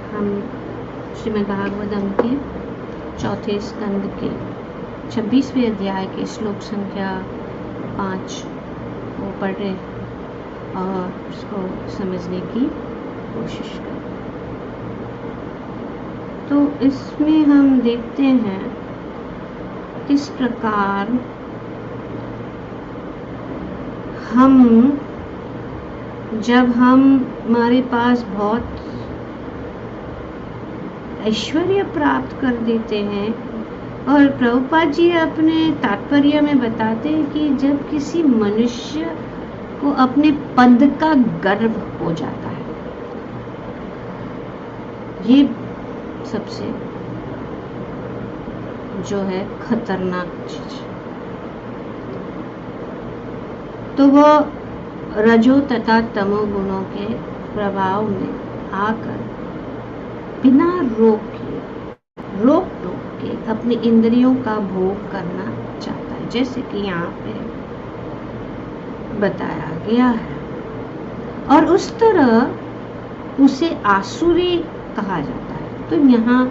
हम श्रीमद् भागवतम के चौथे स्कंद के 26वें अध्याय के श्लोक संख्या 5 को पढ़ रहे और उसको समझने की कोशिश करें। तो इसमें हम देखते हैं किस प्रकार जब हमारे पास बहुत ऐश्वर्य प्राप्त कर देते हैं, और प्रभुपाद जी अपने तात्पर्य में बताते हैं कि जब किसी मनुष्य को अपने पद का गर्व हो जाता है, ये सबसे जो है खतरनाक चीज, तो वह रजो तथा तमो गुणों के प्रभाव में आकर बिना रोक टोक के अपनी इंद्रियों का भोग करना चाहता है, जैसे कि यहाँ पे बताया गया है। और उस तरह उसे आसुरी कहा जाता है। तो यहाँ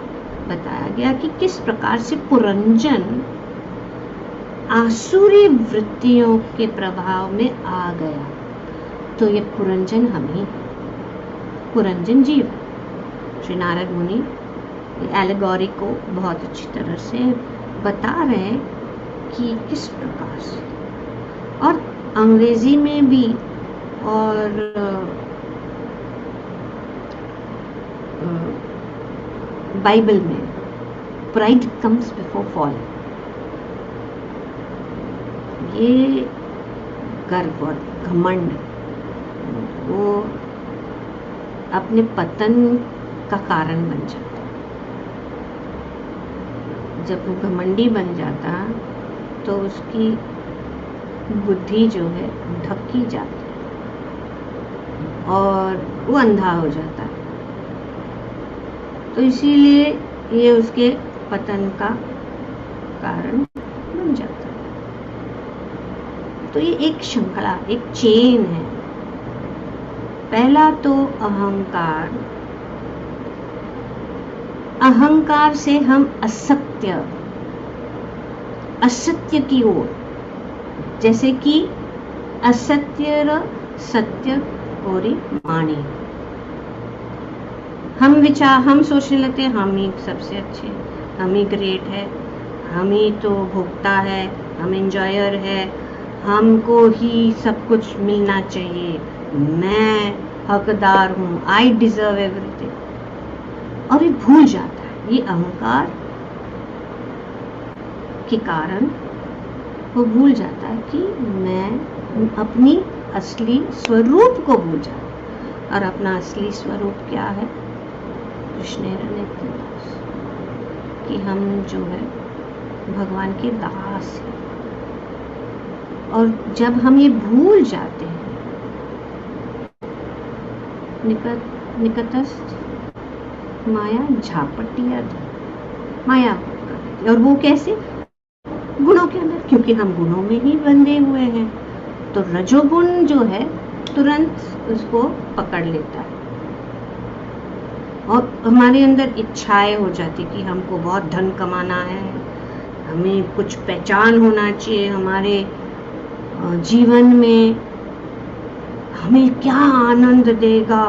बताया गया कि किस प्रकार से पुरंजन आसुरी वृत्तियों के प्रभाव में आ गया। तो ये पुरंजन हम ही, पुरंजन जीव। श्री नारद मुनि एलेगोरी को बहुत अच्छी तरह से बता रहे हैं कि किस प्रकार से, और अंग्रेजी में भी और बाइबल में प्राइड कम्स बिफोर फॉल, ये गर्व और घमंड वो अपने पतन का कारण बन जाता। जब वो घमंडी बन जाता तो उसकी बुद्धि जो है ढकी जाती है और वो अंधा हो जाता है। तो इसीलिए ये उसके पतन का कारण बन जाता है। तो ये एक श्रृंखला, एक चेन है। पहला तो अहंकार, अहंकार से हम असत्य की ओर, जैसे कि असत्य सत्य कोरी मानी, हम सोचने लगते हैं हम ही सबसे अच्छे, हम ही ग्रेट है, हम ही तो भोक्ता है, हम एंजॉयर है, हमको ही सब कुछ मिलना चाहिए, मैं हकदार हूँ, आई डिजर्व एवरीथिंग। और ये भूल जाता है, ये अहंकार के कारण वो भूल जाता है कि मैं अपनी असली स्वरूप को भूल जाता है। और अपना असली स्वरूप क्या है? कृष्णेर नित्यदास, कि हम जो है भगवान के दास हैं। और जब हम ये भूल जाते हैं, निकटस्थ माया झापटिया माया करती। और वो कैसे? गुणों के अंदर, क्योंकि हम गुणों में ही बंधे हुए हैं। तो रजोगुण जो है तुरंत उसको पकड़ लेता है और हमारे अंदर इच्छाएं हो जाती कि हमको बहुत धन कमाना है, हमें कुछ पहचान होना चाहिए हमारे जीवन में, हमें क्या आनंद देगा,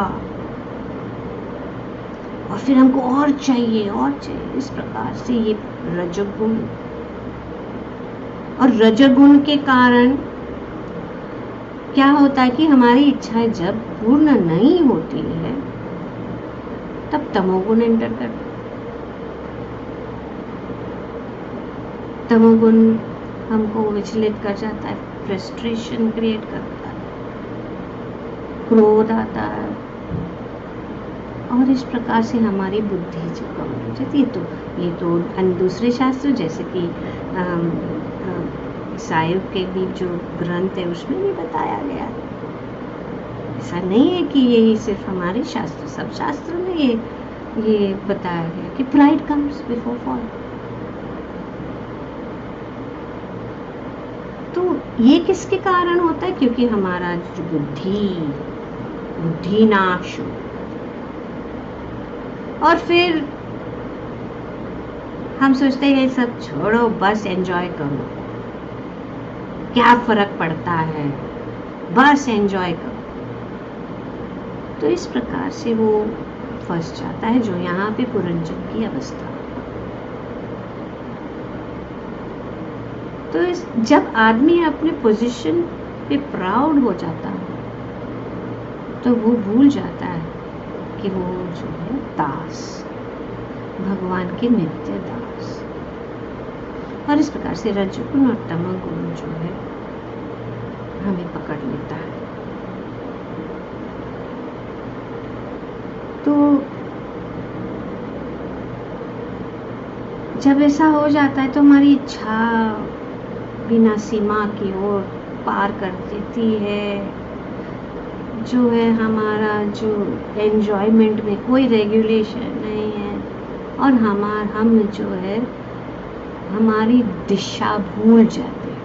और फिर हमको और चाहिए और चाहिए। इस प्रकार से ये रजोगुण, और रजोगुण के कारण क्या होता है कि हमारी इच्छाएं जब पूर्ण नहीं होती है तब तमोगुण एंटर करता है। तमोगुण हमको विचलित कर जाता है, फ्रस्ट्रेशन क्रिएट करता है, क्रोध आता है, और इस प्रकार से हमारी बुद्धि जो कम हो जाती है। ये तो दूसरे शास्त्र जैसे कि ईसाइयों के भी जो ग्रंथ है उसमें भी बताया गया है। ऐसा नहीं है कि यही सिर्फ हमारे शास्त्र, सब शास्त्र में ये बताया गया कि प्राइड कम्स बिफोर फॉल। तो ये किसके कारण होता है? क्योंकि हमारा जो बुद्धि नाश हो, और फिर हम सोचते हैं सब छोड़ो, बस एंजॉय करो, क्या फर्क पड़ता है, बस एंजॉय करो। तो इस प्रकार से वो फंस जाता है, जो यहाँ पे पुरंजन की अवस्था। तो जब आदमी अपने पोजीशन पे प्राउड हो जाता है तो वो भूल जाता है कि वो जो है दास, भगवान के नित्य दास। और इस प्रकार से रजोगुण और तमोगुण जो है हमें पकड़ लेता है। तो जब ऐसा हो जाता है तो हमारी इच्छा बिना सीमा की ओर पार कर देती है, जो है हमारा जो एंजॉयमेंट में कोई रेगुलेशन नहीं है, और हम जो है हमारी दिशा भूल जाते हैं।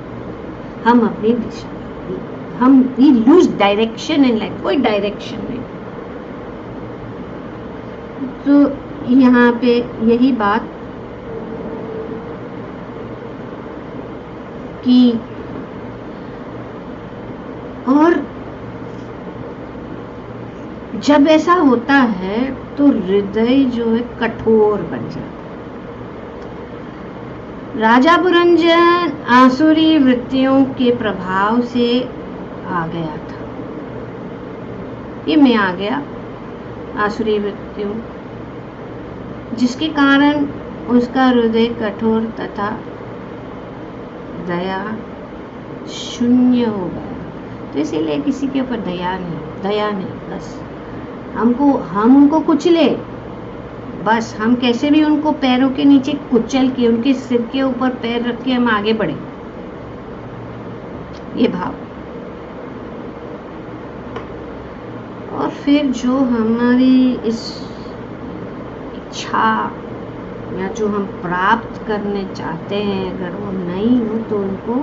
हम अपनी दिशा, हम we lose direction in life, कोई डायरेक्शन नहीं। तो यहाँ पे यही बात की, और जब ऐसा होता है तो हृदय जो है कठोर बन जाता है। राजा पुरंजन आसुरी वृत्तियों के प्रभाव से आ गया था। ये मैं आ गया आसुरी वृत्तियों, जिसके कारण उसका हृदय कठोर तथा दया शून्य हो गया। तो इसीलिए किसी के ऊपर दया नहीं, बस हम उनको कुचले, बस हम कैसे भी उनको पैरों के नीचे कुचल के उनके सिर के ऊपर पैर रख के हम आगे बढ़े, ये भाव। और फिर जो हमारी इस इच्छा या जो हम प्राप्त करने चाहते हैं, अगर वो नहीं हो तो उनको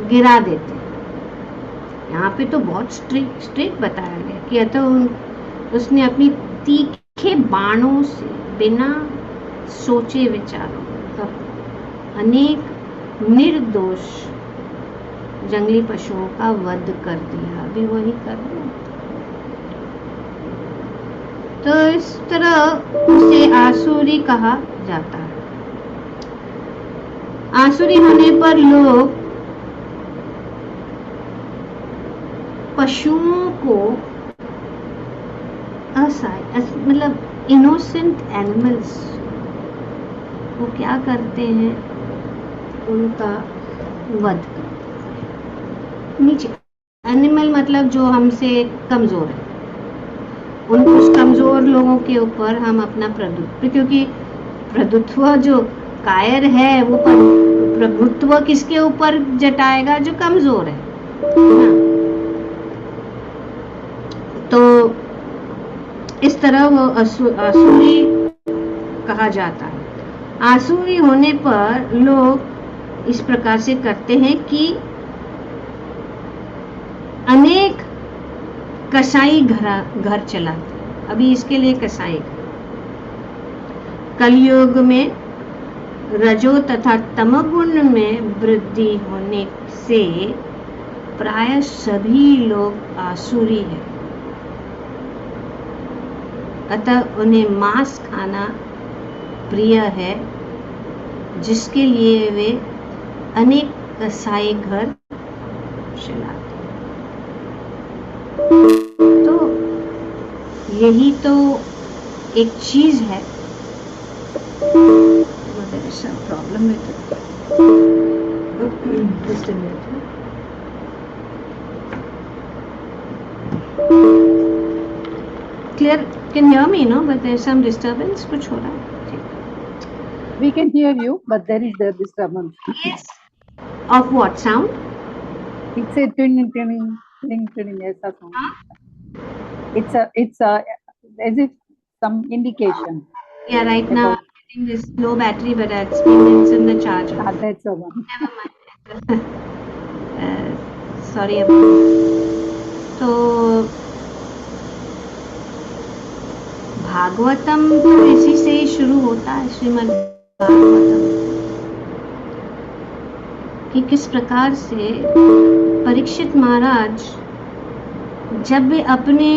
गिरा देते हैं। यहाँ पे तो बहुत स्ट्रिक्ट बताया गया कि अतः उसने अपनी तीखे बाणों से बिना सोचे विचारों अनेक निर्दोष जंगली पशुओं का वध कर दिया। अभी वही कर रहे हैं। तो इस तरह उसे आसुरी कहा जाता है। आसुरी होने पर लोग पशुओं को मतलब इनोसेंट एनिमल्स वो क्या करते हैं, उनका वध करते। नीचे एनिमल मतलब जो हमसे कमजोर है, उस कमजोर लोगों के ऊपर हम अपना प्रभुत्व, क्योंकि प्रभुत्व जो कायर है वो प्रभुत्व किसके ऊपर जताएगा, जो कमजोर है ना। तो इस तरह वो आसुरी कहा जाता है। आसुरी होने पर लोग इस प्रकार से करते हैं कि अनेक कसाई घर चलाते। अभी इसके लिए कसाई, कलयुग में रजो तथा तमगुण में वृद्धि होने से प्राय सभी लोग आसुरी हैं, अतः उन्हें मांस खाना प्रिय है, जिसके लिए वे अनेक कसाई घर चलाते। तो यही तो एक चीज है। प्रॉब्लम है clear, can hear me, no? But there's some disturbance. कुछ हो रहा है? We can hear you, but there is the disturbance. Yes. Of what sound? It's a twinning, ऐसा sound. It's as if some indication. Yeah, right now I'm getting this low battery, but it's in the charger. That's the one. Never mind. Sorry about that. तो भागवतम तो इसी से ही शुरू होता है, श्रीमद् भागवतम, कि किस प्रकार से परीक्षित महाराज जब वे अपने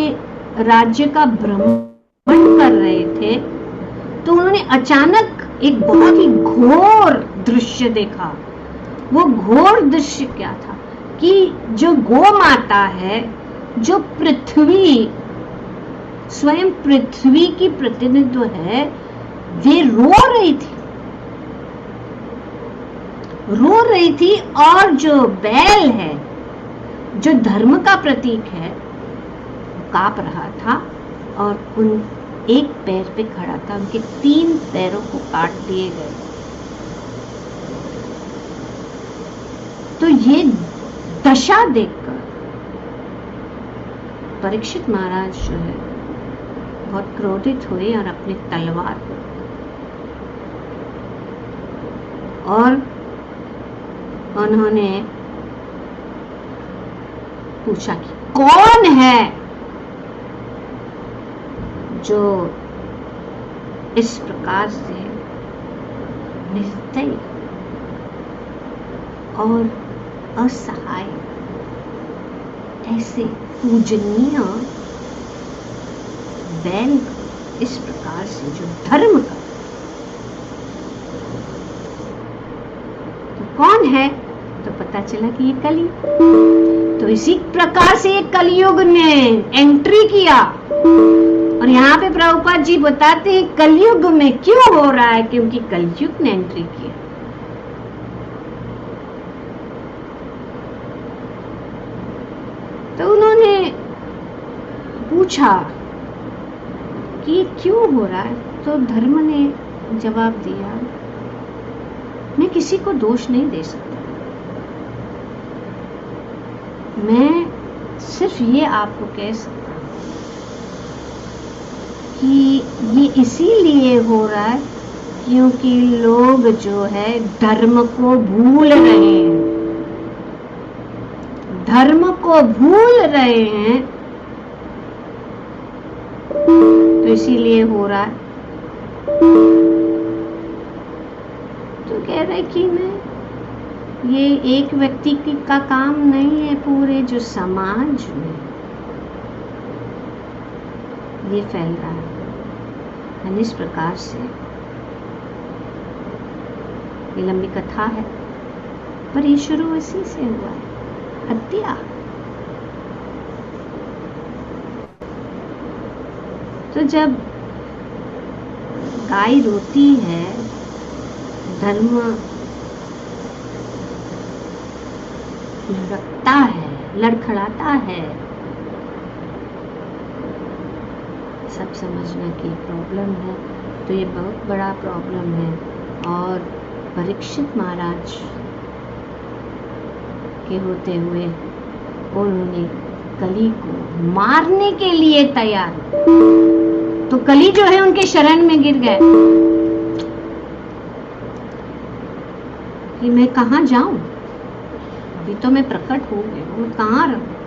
राज्य का भ्रमण कर रहे थे तो उन्होंने अचानक एक बहुत ही घोर दृश्य देखा। वो घोर दृश्य क्या था कि जो गौ माता है, जो पृथ्वी, स्वयं पृथ्वी की प्रतिनिधित्व है, वे रो रही थी और जो बैल है, जो धर्म का प्रतीक है, कांप रहा था और उन एक पैर पे खड़ा था। उनके 3 पैरों को काट दिए गए। तो ये दशा देखकर परीक्षित महाराज जो है बहुत क्रोधित हुए और अपनी तलवार और उन्होंने पूछा कि कौन है जो इस प्रकार से निर्दयी और असहाय, ऐसे पूजनीय बैल इस प्रकार से जो धर्म का, तो कौन है? तो पता चला कि ये कलयुग। तो इसी प्रकार से ये कलयुग ने एंट्री किया। और यहाँ पे प्रभुपाद जी बताते हैं कलयुग में क्यों हो रहा है, क्योंकि कलयुग ने एंट्री किया। तो उन्होंने पूछा कि क्यों हो रहा है, तो धर्म ने जवाब दिया, मैं किसी को दोष नहीं दे सकता, मैं सिर्फ ये आपको कह सकता हूं कि ये इसीलिए हो रहा है क्योंकि लोग जो है धर्म को भूल रहे हैं, धर्म को भूल रहे हैं, तो इसीलिए हो रहा है। तो कह रहे कि नहीं, ये एक व्यक्ति का काम नहीं है, पूरे जो समाज में ये फैल रहा है। इस प्रकार से ये लंबी कथा है, पर ये शुरू इसी से हुआ है, हत्या। तो जब गाय रोती है, धर्म लड़खड़ाता है, लड़खड़ाता है, सब समझना कि प्रॉब्लम है। तो ये बहुत बड़ा प्रॉब्लम है। और परीक्षित महाराज के होते हुए उन्होंने कली को मारने के लिए तैयार, तो कली जो है उनके शरण में गिर गए कि मैं कहाँ जाऊं, अभी तो मैं प्रकट हो गई हूं, मैं कहाँ रहूं।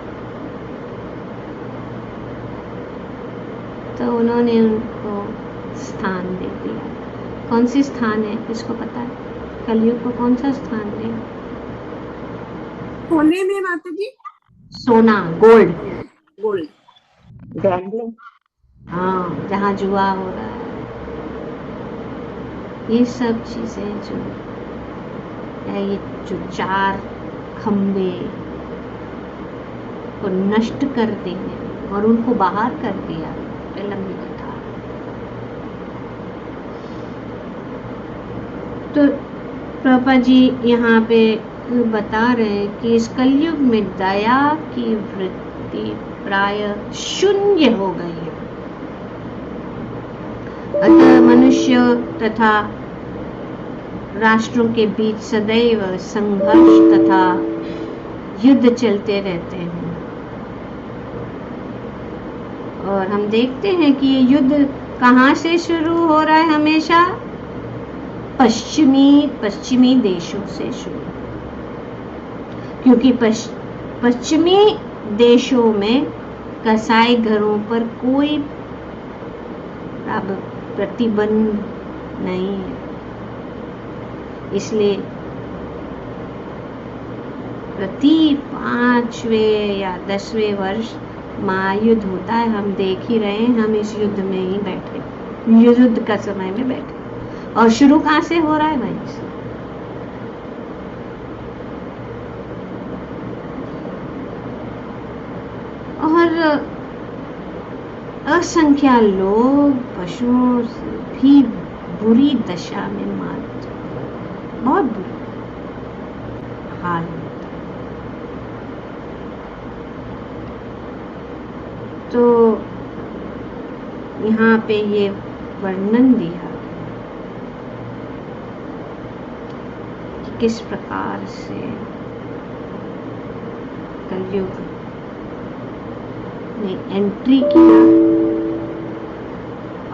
तो उन्होंने उनको स्थान दे दिया। कौन सी स्थान है, किसको पता है? कलयुग को कौन सा स्थान दे? सोने में माता जी, सोना, गोल्ड, गैम्बलिंग, हाँ, जहाँ जुआ हो रहा है, ये सब चीजें जो है, ये जो 4 खंबे को नष्ट कर देने और उनको बाहर कर दिया, लंबी कथा। तो प्रभुपाद जी यहाँ पे बता रहे हैं कि इस कलयुग में दया की वृत्ति प्राय शून्य हो गई है। अतः मनुष्य तथा राष्ट्रों के बीच सदैव संघर्ष तथा युद्ध चलते रहते हैं। और हम देखते हैं कि ये युद्ध कहाँ से शुरू हो रहा है? हमेशा पश्चिमी देशों से शुरू, क्योंकि पश्चिमी देशों में कसाई घरों पर कोई अब प्रतिबंध नहीं है। इसलिए प्रति 5वें या 10वें वर्ष महायुद्ध होता है। हम देख ही रहे हैं, हम इस युद्ध में ही बैठे, युद्ध का समय में बैठे। और शुरू कहाँ से हो रहा है? वहीं से। और असंख्या लोग पशुओं से भी बुरी दशा में मार जाते, बहुत बुरी हाल होता है। तो यहाँ पे ये वर्णन दिया कि किस प्रकार से कलयुग ने एंट्री किया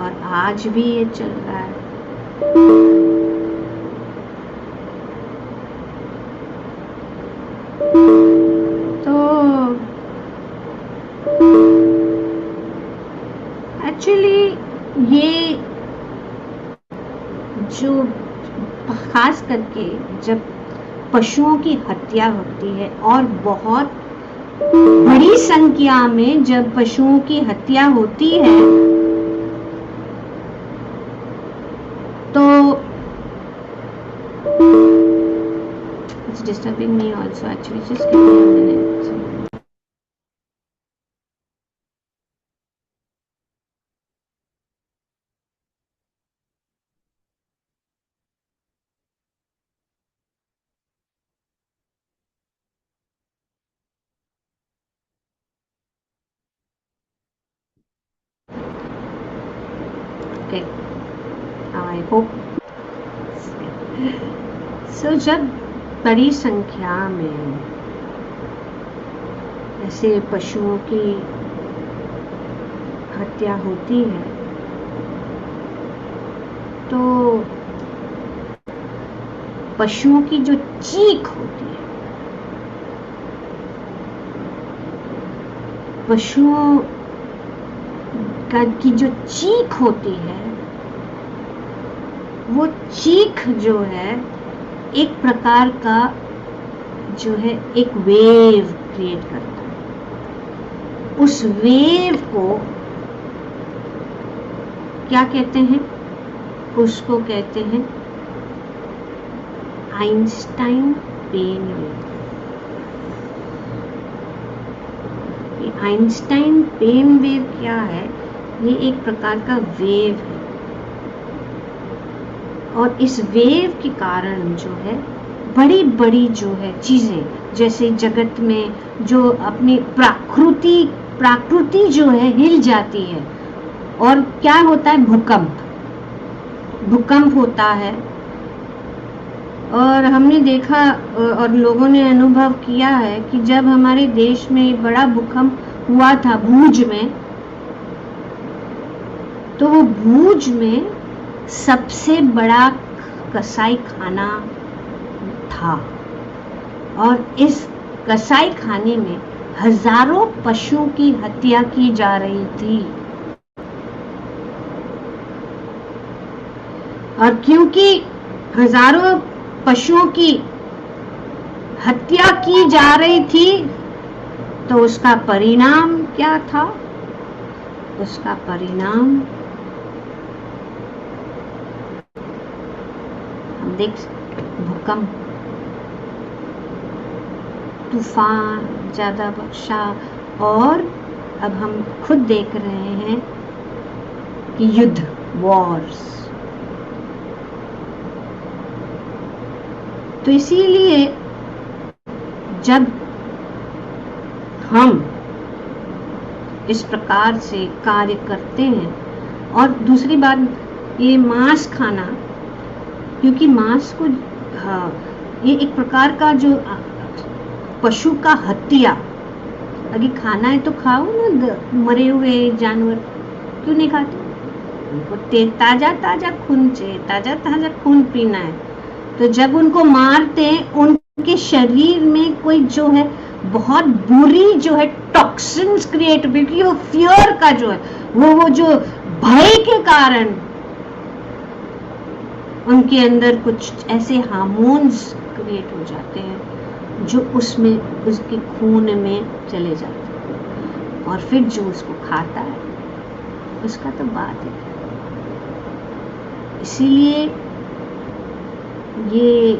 और आज भी ये चल रहा है। तो एक्चुअली ये जो खास करके जब पशुओं की हत्या होती है और बहुत बड़ी संख्या में जब पशुओं की हत्या होती है, तो it's disturbing me also actually, just give me a minute. Okay, now I hope. So जब बड़ी संख्या में ऐसे पशुओं की हत्या होती है, तो पशुओं की जो चीख होती है, पशुओं की जो चीख होती है, वो चीख जो है एक प्रकार का जो है एक वेव क्रिएट करता है। उस वेव को क्या कहते हैं? उसको कहते हैं Einstein pain wave. Einstein pain wave क्या है? ये एक प्रकार का वेव है और इस वेव के कारण जो है बड़ी बड़ी जो है चीजें, जैसे जगत में जो अपनी प्रकृति जो है हिल जाती है। और क्या होता है? भूकंप होता है। और हमने देखा और लोगों ने अनुभव किया है कि जब हमारे देश में बड़ा भूकंप हुआ था भूज में, तो वो भूज में सबसे बड़ा कसाई खाना था और इस कसाई खाने में हजारों पशुओं की हत्या की जा रही थी। और क्योंकि हजारों पशुओं की हत्या की जा रही थी, तो उसका परिणाम क्या था? उसका परिणाम हम देख सकते, भूकंप, तूफान, ज्यादा वर्षा, और अब हम खुद देख रहे हैं कि युद्ध, वॉर्स। तो इसीलिए जब हम इस प्रकार से कार्य करते हैं, और दूसरी बात ये मांस खाना, क्योंकि मांस को ये एक प्रकार का जो पशु का हत्या, अगर खाना है तो खाओ ना, मरे हुए जानवर क्यों नहीं खाते? उनको ताजा ताजा खून चाहिए, ताजा ताजा खून पीना है। तो जब उनको मारते हैं, उनके शरीर में कोई जो है बहुत बुरी जो है टॉक्सिन्स क्रिएट, क्योंकि वो फियर का जो है वो जो भय के कारण उनके अंदर कुछ ऐसे हार्मोन्स क्रिएट हो जाते हैं जो उसमें उसके खून में चले जाते हैं, और फिर जो उसको खाता है उसका तो बात है। इसीलिए ये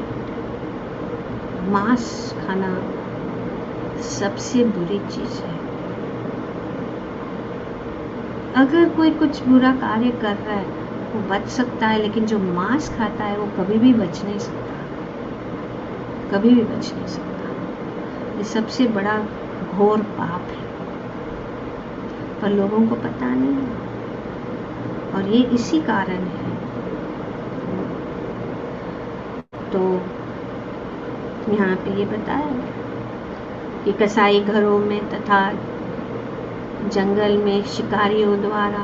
मांस खाना सबसे बुरी चीज है। अगर कोई कुछ बुरा कार्य कर रहा है वो बच सकता है, लेकिन जो मांस खाता है वो कभी भी बच नहीं सकता, कभी भी बच नहीं सकता। ये सबसे बड़ा घोर पाप है, पर लोगों को पता नहीं है, और ये इसी कारण है। तो यहाँ पे ये बताया कि कसाई घरों में तथा जंगल में शिकारियों द्वारा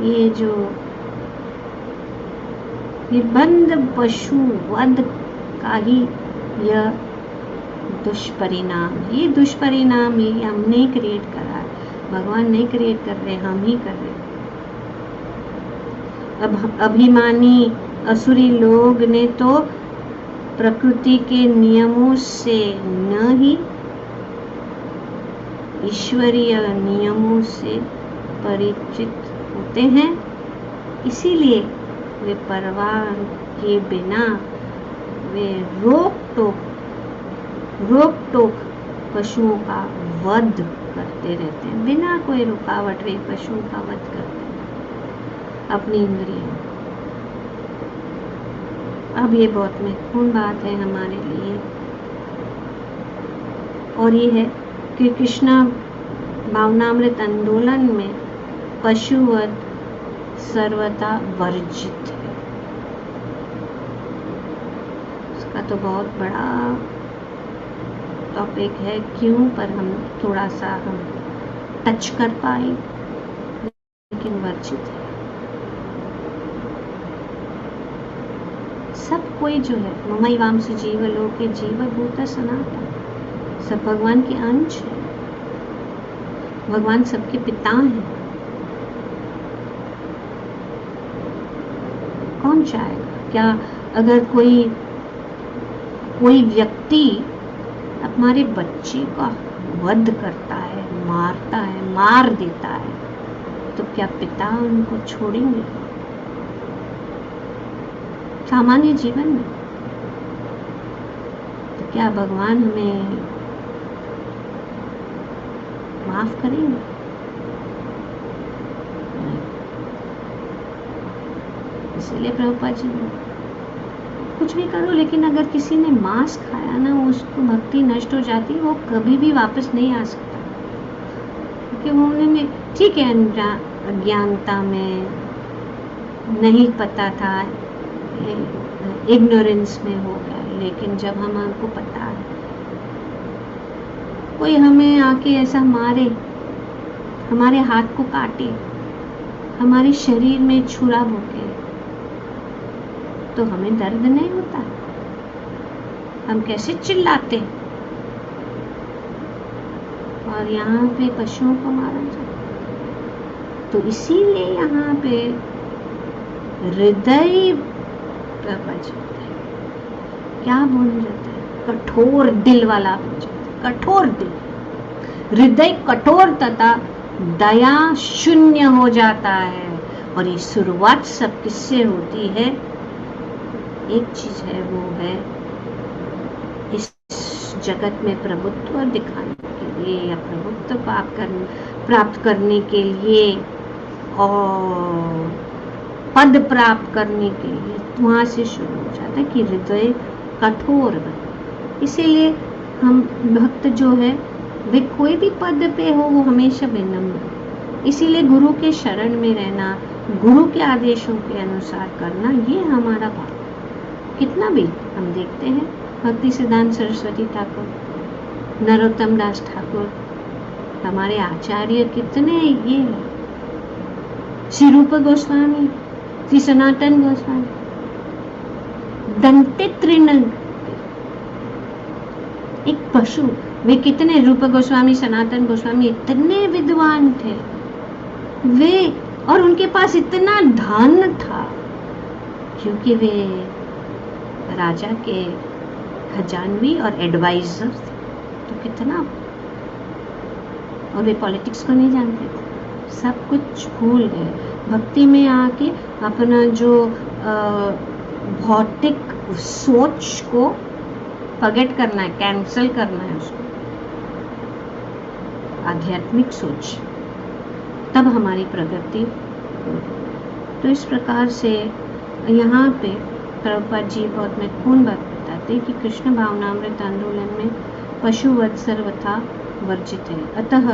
ये जो निर्बंध पशु वध का ही यह दुष्परिणाम, ये दुष्परिणाम ही हमने क्रिएट करा है, भगवान नहीं क्रिएट कर रहे, हम ही कर रहे। अब अभिमानी असुरी लोग ने तो प्रकृति के नियमों से न ही ईश्वरीय नियमों से परिचित होते हैं, इसीलिए वे परवाह के बिना वे रोक टोक पशुओं का वध करते रहते हैं, बिना कोई रुकावट वे पशुओं का वध करते हैं अपनी इंद्रियों। अब ये बहुत महत्वपूर्ण बात है हमारे लिए, और ये है कि कृष्णा भावनामृत आंदोलन में पशुवध सर्वथा वर्जित है। इसका तो बहुत बड़ा टॉपिक है, क्यों, पर हम थोड़ा सा हम टच कर पाए, लेकिन वर्जित है। सब कोई जो है ममैवांश जीवलोके जीवभूत सनातन, सब भगवान के अंश है, भगवान सबके पिता हैं। कौन चाहेगा? क्या अगर कोई व्यक्ति हमारे बच्चे का वध करता है, मारता है, मार देता है, तो क्या पिता उनको छोड़ेंगे? सामान्य जीवन में तो क्या भगवान हमें माफ करेंगे? इसलिए प्रभुपाद जी कुछ भी करो, लेकिन अगर किसी ने मांस खाया ना, उसको भक्ति नष्ट हो जाती है, वो कभी भी वापस नहीं आ सकता, क्योंकि उन्होंने में ठीक है अज्ञानता में नहीं पता था, इग्नोरेंस में हो गया, लेकिन जब हमको पता है, कोई हमें आके ऐसा मारे, हमारे हाथ को काटे, हमारे शरीर में छुरा भोंके, तो हमें दर्द नहीं होता? हम कैसे चिल्लाते? और यहाँ पे पशुओं को मारा जाता। तो इसीलिए यहाँ पे हृदय क्या बन जाता है? कठोर दिल वाला बन जाता है, कठोर दिल, हृदय कठोर तथा दया शून्य हो जाता है। और ये शुरुआत सब किससे होती है? एक चीज है, वो है इस जगत में प्रभुत्व दिखाने के लिए या प्रभुत्व प्राप्त करने के लिए और पद प्राप्त करने के लिए, वहां से शुरू हो जाता है कि हृदय कठोर बने। इसीलिए हम भक्त जो है वे कोई भी पद पे हो वो हमेशा विनम्र, इसीलिए गुरु के शरण में रहना, गुरु के आदेशों के अनुसार करना, ये हमारा भाव। कितना भी हम देखते हैं भक्ति सिद्धांत सरस्वती ठाकुर, नरोत्तम दास ठाकुर, हमारे आचार्य कितने ये है, श्री रूप गोस्वामी, श्री सनातन गोस्वामी, दंते त्रिनग, एक पशु, वे कितने, रूप गोस्वामी, सनातन गोस्वामी, इतने विद्वान थे, वे, और उनके पास इतना धन था क्योंकि वे राजा के खजानवी और एडवाइजर थे। तो कितना, और वे पॉलिटिक्स को नहीं जानते थे, सब कुछ भूल गए। भक्ति में आके अपना जो भौतिक सोच को फॉरगेट करना है, कैंसल करना है उसको, आध्यात्मिक सोच, तब हमारी प्रगति होगी। तो इस प्रकार से यहाँ पे प्रभुपाद जी बहुत महत्वपूर्ण बात बताते हैं कि कृष्ण भावनामृत आंदोलन में पशुवध सर्वथा वर्जित है। अतः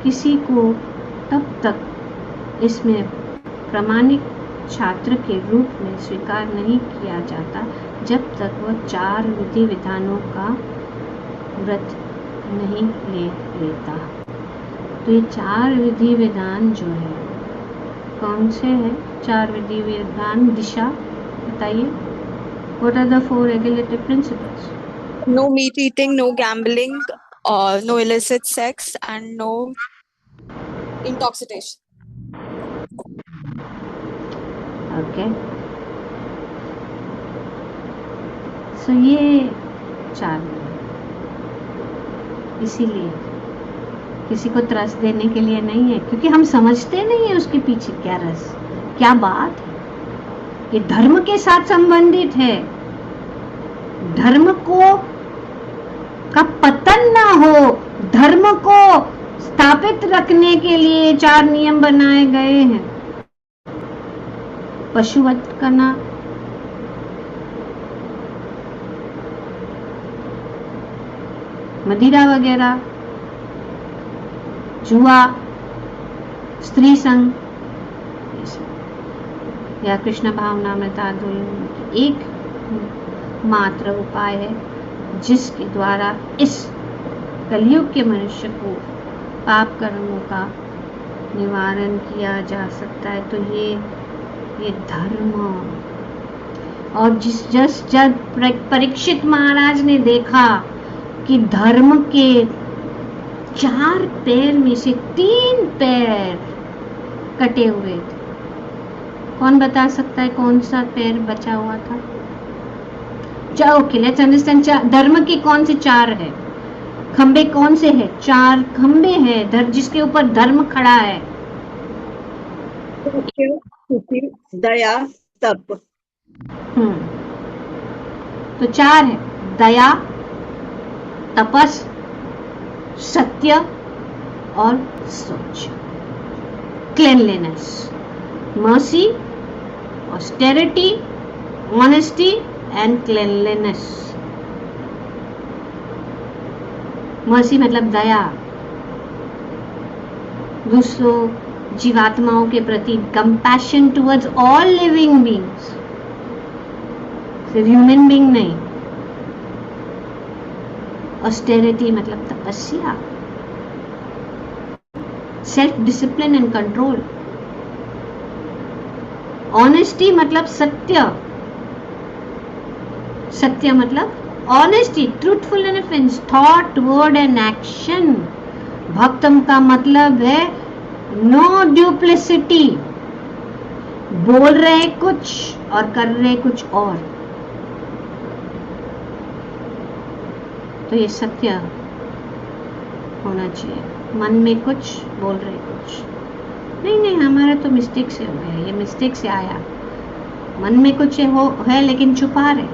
किसी को तब तक इसमें प्रामाणिक छात्र के रूप में स्वीकार नहीं किया जाता जब तक वह 4 विधि विधानों का व्रत नहीं ले लेता। तो ये 4 विधि विधान जो है कौन से है? 4 विधि विधान दिशा बताइए। What are the 4 regulative principles? No meat eating, no gambling, no illicit sex, and no intoxication. Okay. So ये 4 इसीलिए किसी को त्रस देने के लिए नहीं है, क्योंकि हम समझते नहीं है उसके पीछे क्या रस, क्या बात है। ये धर्म के साथ संबंधित है। धर्म को का पतन ना हो, धर्म को स्थापित रखने के लिए 4 नियम बनाए गए हैं। पशुवध करना, मदिरा वगैरह, जुआ, स्त्री संग, या कृष्ण भावनामृत आंदोलन एक मात्र उपाय है जिसके द्वारा इस कलयुग के मनुष्य को पाप कर्मों का निवारण किया जा सकता है। तो ये धर्म, और जब परीक्षित महाराज ने देखा कि धर्म के 4 पैर में से 3 पैर कटे हुए थे, कौन बता सकता है कौन सा पैर बचा हुआ था? Okay, let's understand. धर्म के कौन से 4 है? खंबे कौन से है? 4 खंबे हैं जिसके ऊपर धर्म खड़ा है। दया, तप। तो 4 है, दया, तपस, सत्य और सोच, cleanliness, mercy, austerity, honesty and cleanliness. Mercy मतलब दया, दूसरों जीवात्माओं के प्रति compassion towards all living beings, सिर्फ ह्यूमन बीइंग नहीं। ऑस्टेरिटी मतलब तपस्या, self discipline and control. Honesty मतलब सत्य, सत्य मतलब honesty, truthfulness in thought, word and action. भक्तम का मतलब है नो ड्यूप्लिसिटी, बोल रहे कुछ और कर रहे कुछ और। तो ये सत्य होना चाहिए, मन में कुछ बोल रहे कुछ नहीं, हमारा तो मिस्टेक से हो गया, ये मिस्टेक से आया, मन में कुछ है लेकिन छुपा रहे,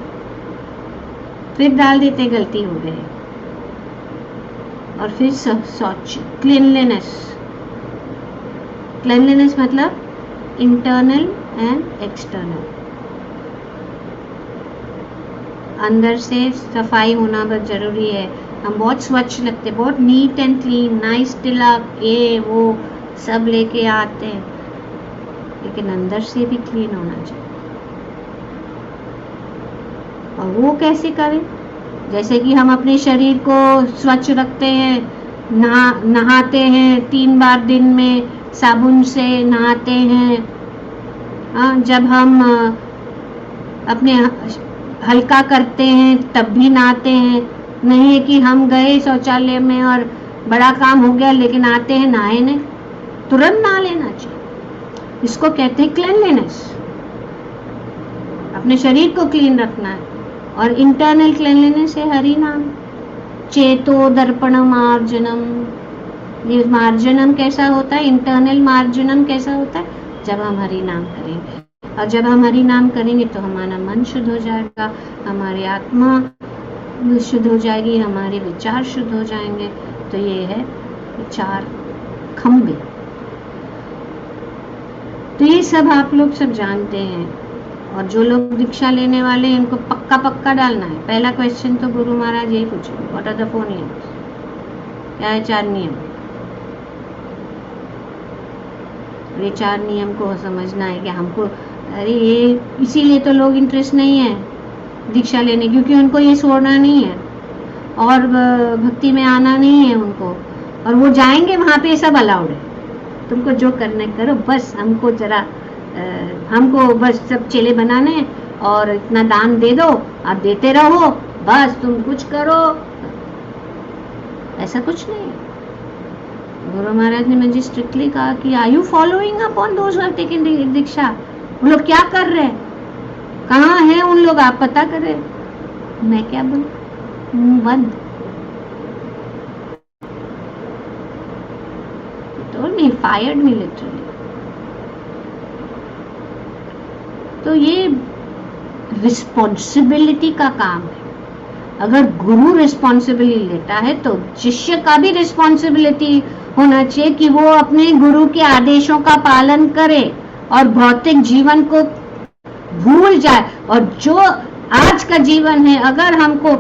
फिर डाल देते गलती हो गई। और फिर सोच, क्लीनलीनेस। क्लीनलीनेस मतलब इंटरनल एंड एक्सटर्नल, अंदर से सफाई होना बहुत जरूरी है। हम बहुत स्वच्छ लगते, बहुत नीट एंड क्लीन, नाइस तिलक, ये वो सब लेके आते हैं, लेकिन अंदर से भी क्लीन होना चाहिए। और वो कैसे करें? जैसे कि हम अपने शरीर को स्वच्छ रखते हैं, नहाते हैं 3 बार दिन में, साबुन से नहाते हैं। जब हम अपने हल्का करते हैं तब भी नहाते हैं। नहीं है कि हम गए शौचालय में और बड़ा काम हो गया लेकिन आते हैं नहाए नहीं। तुरंत नहा लेना चाहिए। इसको कहते हैं क्लीनलीनेस। अपने शरीर को क्लीन रखना है, और इंटरनल क्लीनलीनेस है हरि नाम। चेतो दर्पण मार्जनम। ये मार्जनम कैसा होता है, इंटरनल मार्जनम कैसा होता है, जब हम हरि नाम करेंगे। और जब हम हरि नाम करेंगे तो हमारा मन शुद्ध हो जाएगा, हमारी आत्मा शुद्ध हो जाएगी, हमारे विचार शुद्ध हो जाएंगे। तो ये है 4 खंबे। तो ये सब आप लोग सब जानते हैं, और जो लोग दीक्षा लेने वाले हैं इनको पक्का पक्का डालना है। पहला क्वेश्चन तो गुरु महाराज यही पूछेंगे, व्हाट आर द 4 नियम्स, क्या है 4 नियम। ये 4 नियम को समझना है कि हमको, अरे ये इसीलिए तो लोग इंटरेस्ट नहीं है दीक्षा लेने, क्योंकि उनको ये छोड़ना नहीं है और भक्ति में आना नहीं है उनको, और वो जाएंगे वहां पे सब अलाउड है, तुमको जो करना करो, बस हमको जरा हमको बस सब चेले बनाने और इतना दान दे दो, आप देते रहो, बस तुम कुछ करो। ऐसा कुछ नहीं। गुरु महाराज ने मुझे स्ट्रिक्टली कहा कि are you following upon those who have taken दीक्षा, उन लोग क्या कर रहे हैं, कहाँ हैं उन लोग, आप पता करें। मैं क्या बोलूं, बंद। told me, fired me literally. तो ये रिस्पॉन्सिबिलिटी का काम है। अगर गुरु रिस्पॉन्सिबिलिटी लेता है तो शिष्य का भी रिस्पॉन्सिबिलिटी होना चाहिए कि वो अपने गुरु के आदेशों का पालन करे और भौतिक जीवन को भूल जाए। और जो आज का जीवन है, अगर हमको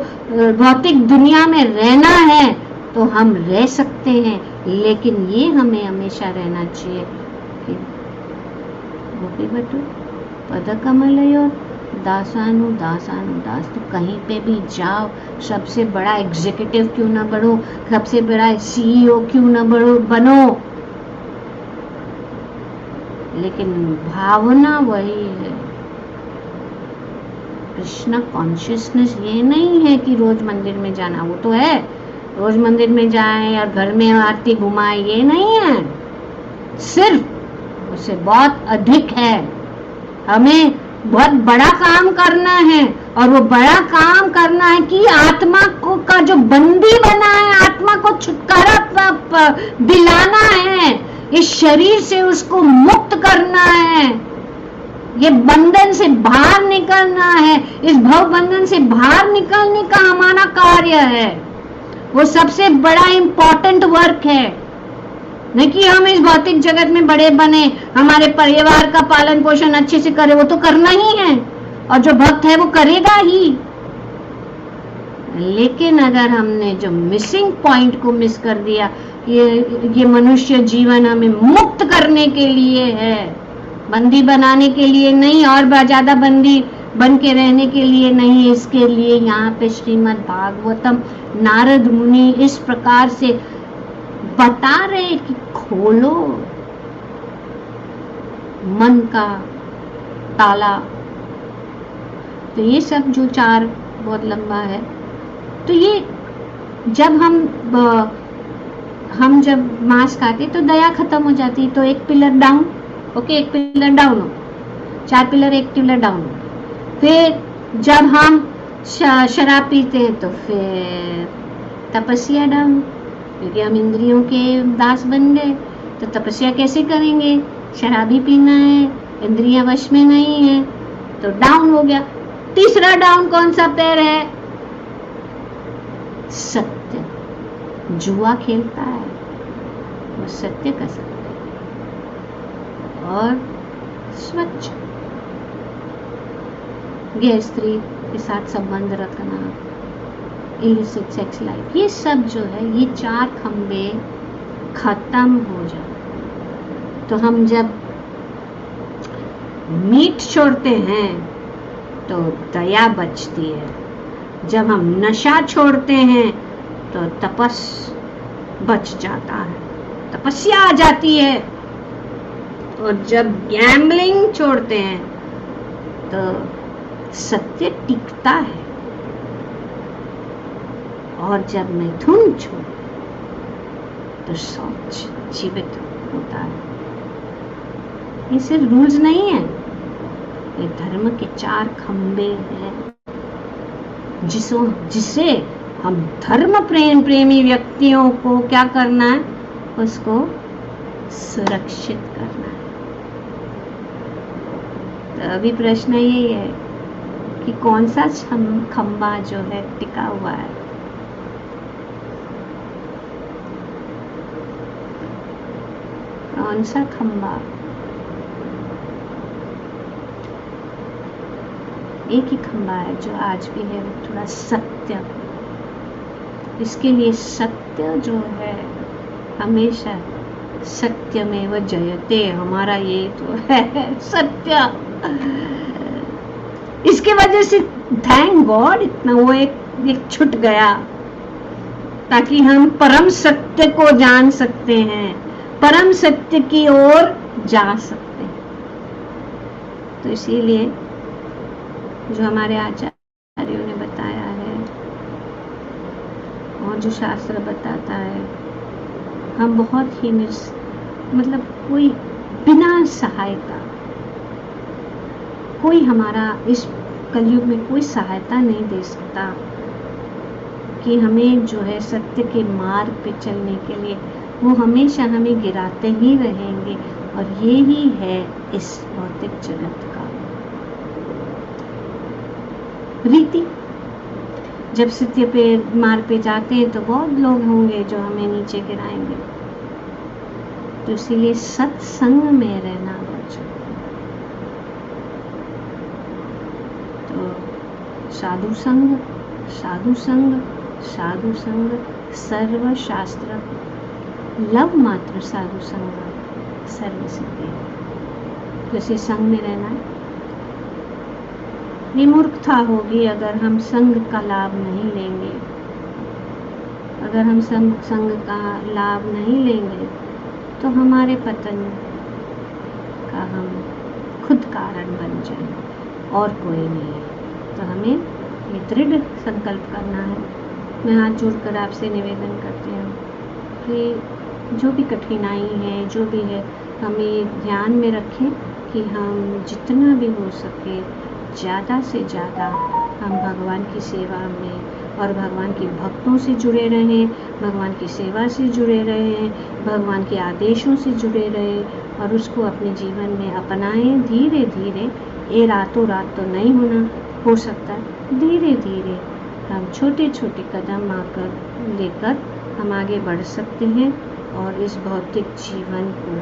भौतिक दुनिया में रहना है तो हम रह सकते हैं, लेकिन ये हमें हमेशा रहना चाहिए कि गोपी बटू पद कमलयो दासानु दासानु दास। तो कहीं पे भी जाओ, सबसे बड़ा एग्जीक्यूटिव क्यों ना बनो, सबसे बड़ा सीईओ क्यों ना बनो, लेकिन भावना वही है। कृष्ण कॉन्शियसनेस ये नहीं है कि रोज मंदिर में जाना, वो तो है, रोज मंदिर में जाएं और घर में आरती घुमाएं, ये नहीं है, सिर्फ उससे बहुत अधिक है। हमें बहुत बड़ा काम करना है, और वो बड़ा काम करना है कि आत्मा को का जो बंदी बना है, आत्मा को छुटकारा दिलाना है, इस शरीर से उसको मुक्त करना है, ये बंधन से बाहर निकलना है। इस भव बंधन से बाहर निकलने का हमारा कार्य है, वो सबसे बड़ा इंपॉर्टेंट वर्क है। नहीं कि हम इस भौतिक जगत में बड़े बने, हमारे परिवार का पालन पोषण अच्छे से करे, वो तो करना ही है, और जो भक्त है वो करेगा ही। लेकिन अगर हमने जो मिसिंग पॉइंट को मिस कर दिया, ये मनुष्य जीवन हमें मुक्त करने के लिए है, बंदी बनाने के लिए नहीं, और ज्यादा बंदी बन के रहने के लिए नहीं। इसके लिए यहाँ पे श्रीमद् भागवतम नारद मुनि इस प्रकार से बता रहे कि खोलो मन का ताला। तो ये सब जो 4 बहुत लंबा है, तो ये जब हम जब मांस खाते तो दया खत्म हो जाती, तो एक पिलर डाउन, ओके, एक पिलर डाउन हो, 4 पिलर, एक पिलर डाउन। फिर जब हम शराब पीते हैं तो फिर तपस्या डाउन, क्योंकि हम इंद्रियों के दास बन गए। तो तपस्या कैसे करेंगे, शराब ही पीना है, इंद्रियां वश में नहीं है, तो डाउन हो गया। तीसरा डाउन कौन सा पैर है, सत्य। जुआ खेलता है वो सत्य का सत्य, और स्वच्छ गैर स्त्री के साथ संबंध रखना, इलिसिट सेक्स लाइफ, ये सब जो है, ये 4 खंबे खत्म हो जाए। तो हम जब मीट छोड़ते हैं तो दया बचती है, जब हम नशा छोड़ते हैं तो तपस बच जाता है, तपस्या आ जाती है, और जब गैम्बलिंग छोड़ते हैं तो सत्य टिकता है, और जब मैथुन छोड़ तो शौच जीवित हो। होता है। ये सिर्फ रूल्स नहीं है, ये धर्म के 4 खंबे हैं जिसे हम धर्म प्रेमी व्यक्तियों को क्या करना है, उसको सुरक्षित करना है। तो अभी प्रश्न यही है कि कौन सा खंबा जो है टिका हुआ है। कौन सा खंबा? एक ही खंबा है जो आज भी है, वो थोड़ा सत्य। इसके लिए सत्य जो है हमेशा सत्यमेव जयते, हमारा ये तो है सत्य। इसके वजह से थैंक गॉड इतना वो एक छूट गया, ताकि हम परम सत्य को जान सकते हैं, परम सत्य की ओर जा सकते हैं। तो इसीलिए जो हमारे आचार्यों ने बताया है और जो शास्त्र बताता है, हम बहुत ही मतलब कोई बिना सहायता, कोई हमारा इस कलयुग में कोई सहायता नहीं दे सकता कि हमें जो है सत्य के मार्ग पे चलने के लिए। वो हमेशा हमें गिराते ही रहेंगे, और ये ही है इस भौतिक जगत का रीति। जब सत्य पे मार्ग पे जाते हैं तो बहुत लोग होंगे जो हमें नीचे गिराएंगे। तो इसीलिए सत्संग में रहना बहुत जरूरी है। तो साधु संग, साधु संग, साधु संग सर्वशास्त्र लव मात्र साधु संग सर्व सिद्धि। तो इसी संग में रहना है। ये मूर्खता होगी अगर हम संग का लाभ नहीं लेंगे। अगर हम संग का लाभ नहीं लेंगे तो हमारे पतन का हम खुद कारण बन जाएंगे और कोई नहीं है। तो हमें ये दृढ़ संकल्प करना है। मैं हाथ जोड़कर आपसे निवेदन करती हूँ कि जो भी कठिनाई है, जो भी है, हमें ध्यान में रखें कि हम जितना भी हो सके ज़्यादा से ज़्यादा हम भगवान की सेवा में और भगवान के भक्तों से जुड़े रहें, भगवान की सेवा से जुड़े रहें, भगवान के आदेशों से जुड़े रहें और उसको अपने जीवन में अपनाएं। धीरे धीरे, ये रातों रात तो नहीं हो सकता। धीरे धीरे हम छोटे छोटे कदम लेकर हम आगे बढ़ सकते हैं और इस भौतिक जीवन को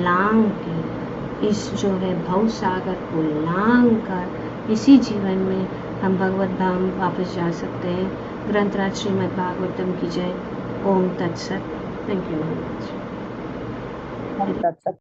लांघ के, इस जो है भव सागर को लांघ कर इसी जीवन में हम भगवत धाम वापस जा सकते हैं। ग्रंथराज श्रीमद् भागवतम की जय। ओम तत्सत। Thank you very much. ओम तत्सत।